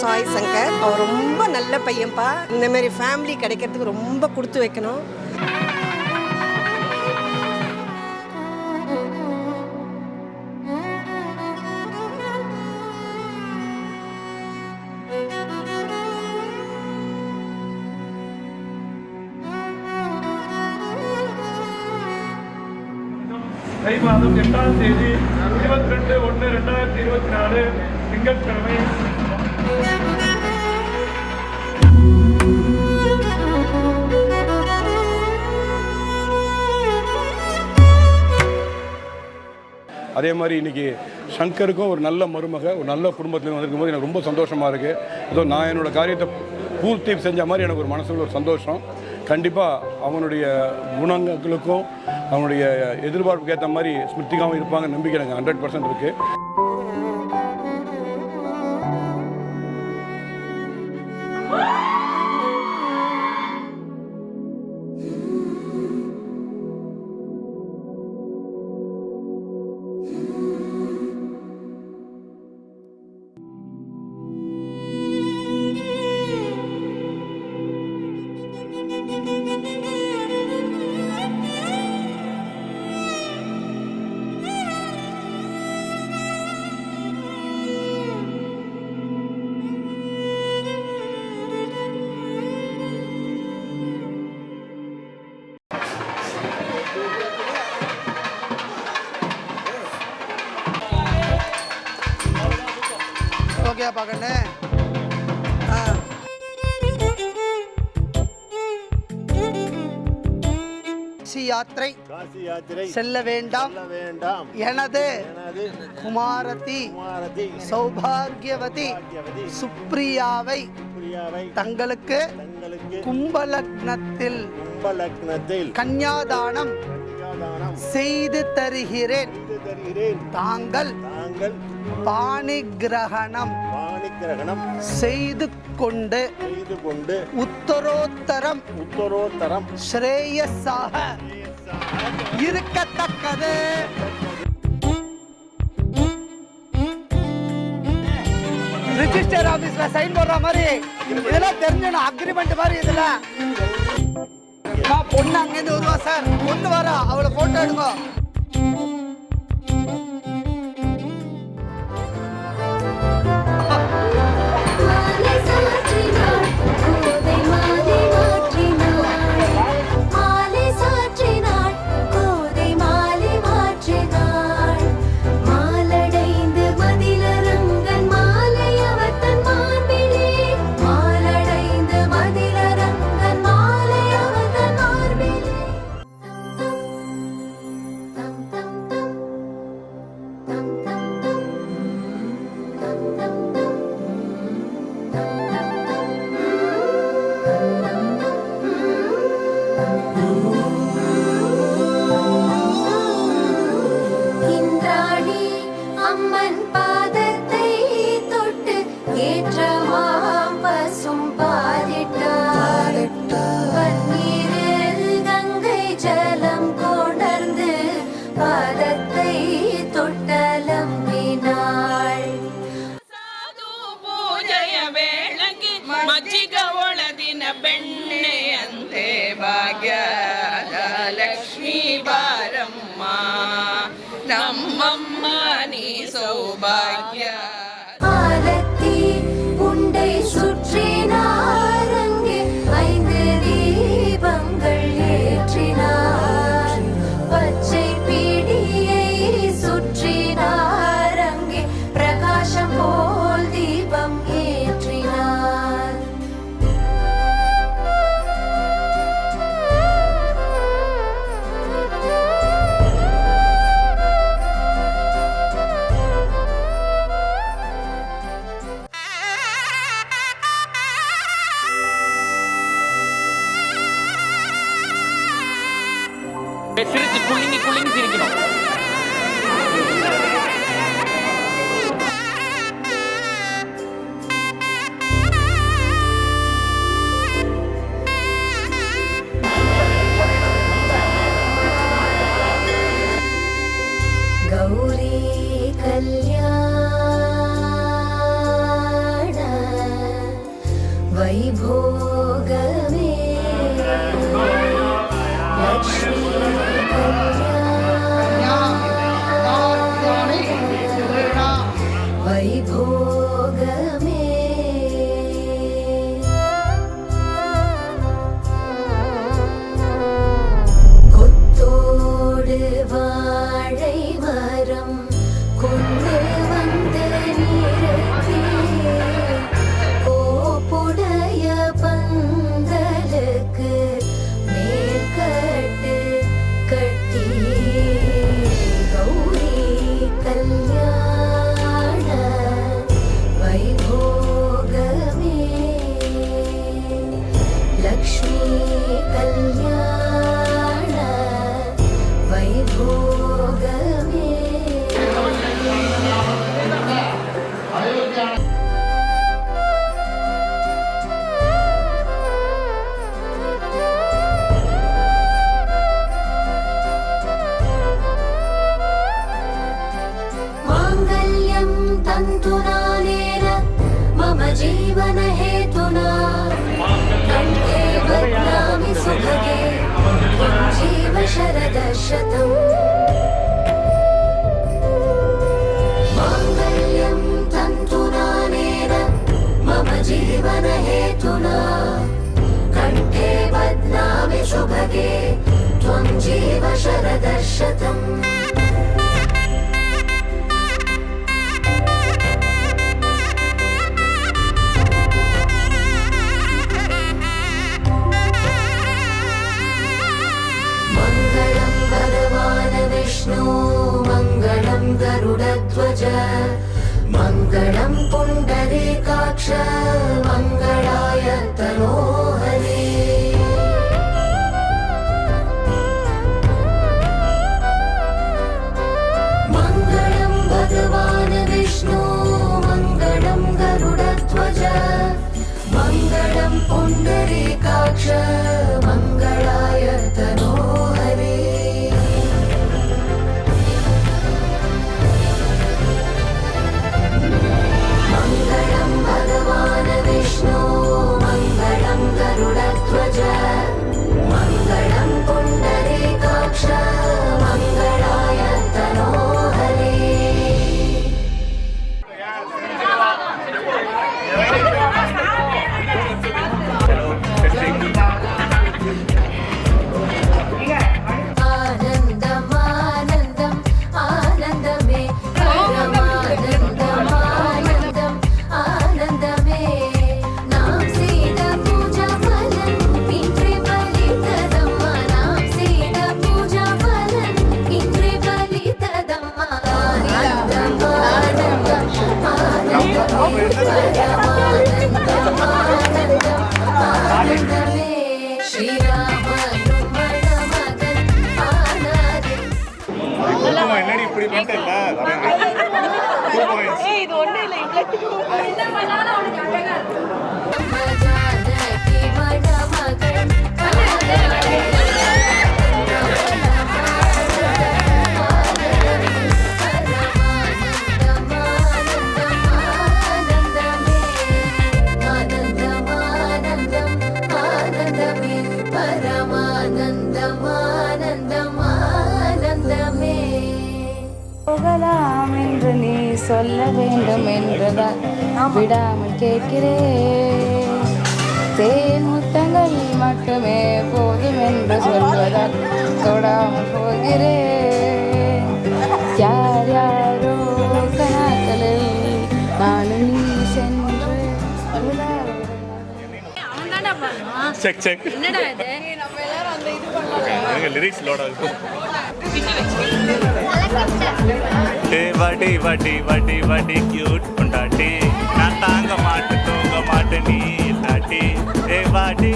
சாய் சங்கர். அவர் ரொம்ப நல்ல பையன்பா. இந்த மாதிரி ஃபேமிலி கிடைக்கிறதுக்கு ரொம்ப கொடுத்து வைக்கணும். தை மாதம் 8ஆம் தேதி 22/1/2024 திங்கட்கிழமை. அதே மாதிரி இன்றைக்கி சங்கருக்கும் ஒரு நல்ல மருமக ஒரு நல்ல குடும்பத்தில் வந்திருக்கும் போது எனக்கு ரொம்ப சந்தோஷமாக இருக்குது. அதோ நான் என்னோடய காரியத்தை பூர்த்தி செஞ்ச மாதிரி எனக்கு ஒரு மனசுல ஒரு சந்தோஷம். கண்டிப்பாக அவனுடைய குணங்களுக்கும் அவனுடைய எதிர்பார்ப்புக்கு ஏற்ற மாதிரி ஸ்மிருதிகாவும் இருப்பாங்க நம்பிக்கை எனக்கு 100% இருக்குது. ஓகே பாக்கண்ணே. யாத்திரை செல்ல வேண்டாம் எனது குமாரதி சௌபாகியவதி சுப்ரியாவை தங்களுக்கு கும்பலக்னத்தில் கன்யாதானம் செய்து தருகிறேன். தாங்கள் பாணிகிரகணம் செய்து கொண்டு உத்தரோத்தரம் ஸ்ரேயஸாக இருக்கத்தக்கது. ரிஜிஸ்டர் ஆபீஸ்ல சைன் போடுற மாதிரி இதெல்லாம் தெரிஞ்சணும். அக்ரிமெண்ட் மாதிரி இதுல பொண்ணு அங்கேருந்து வருவா சார். பொண்ணு வரா, அவளை போட்டோ எடுங்க. ಲಕ್ಷ್ಮೀ ಬಾರಮ್ಮ ನಮ್ಮಮ್ಮ ನೀ ಸೌಭಾಗ್ಯ. ஆலத்தி உண்டை சுற்றினார், அங்கே 5 தீபங்கள் ஏற்றினார். பச்சை பீடியை சுற்றினார், அங்கே பிரகாசம் போல் தீபம் ஏற்றினார். சிரிச்சு குளிங்கி சிரிக்கணும். கௌரி கல்யாண शतम् माङ्गल्यं तन्तुनानेन मम जीवनहेतुना कण्ठे बध्नामि शुभगे त्वं जीव शरदः शतम् मङ्गलं भगवान् विष्णु मङ्गलं गरुडध्वज मङ्गलं पुण्डरीकाक्ष मङ्गलाय तनोहरे मङ्गलं भगवान् विष्णु मङ्गलं गरुडध्वज मङ्गलं पुण्डरीकाक्ष मङ्गलाय तनोहरे मङ्गलं भगवान् विष्णु मङ्गलं गरुडध्वज मङ्गलं पुण्डरीकाक्ष मङ्गलाय तनोहरे आनन्दम् आनन्दम् आनन्दमे परमानन्दम् आनन्दम् आनन्दमे नाम सीता पूजा फलम् इन्द्रे बलितदम्मा नाम सीता पूजा फलम् इन्द्रे बलितदम्मा आनन्दम् आनन्दम् आनन्दमे परमानन्दम् आनन्दम् आनन्दमे श्रीराम என்னடி இப்படி பண்ணிட்டல இது ஒண்ணு இல்ல என்ன பண்ணாலும் அவனுக்கு அழகா போகலாம் என்று நீ சொல்ல வேண்டும் என்றுதான் விடாமல் கேட்கிறேன் தேன் முத்தங்கள் மட்டுமே போதும் என்று சொல்வதால் தொடாமல் போகிறேன் யார் யாரோ கனாக்களில் நானும் நீ சென்று செக் செக் என்னடா இது லிரிக்ஸ் லோட் ஆகும் வடி வடி வடி வடி கியூட் பொண்டாட்டி நான் தாங்க மாட்டு தூங்க மாட்டேன் நீ இல்லாட்டி வாடி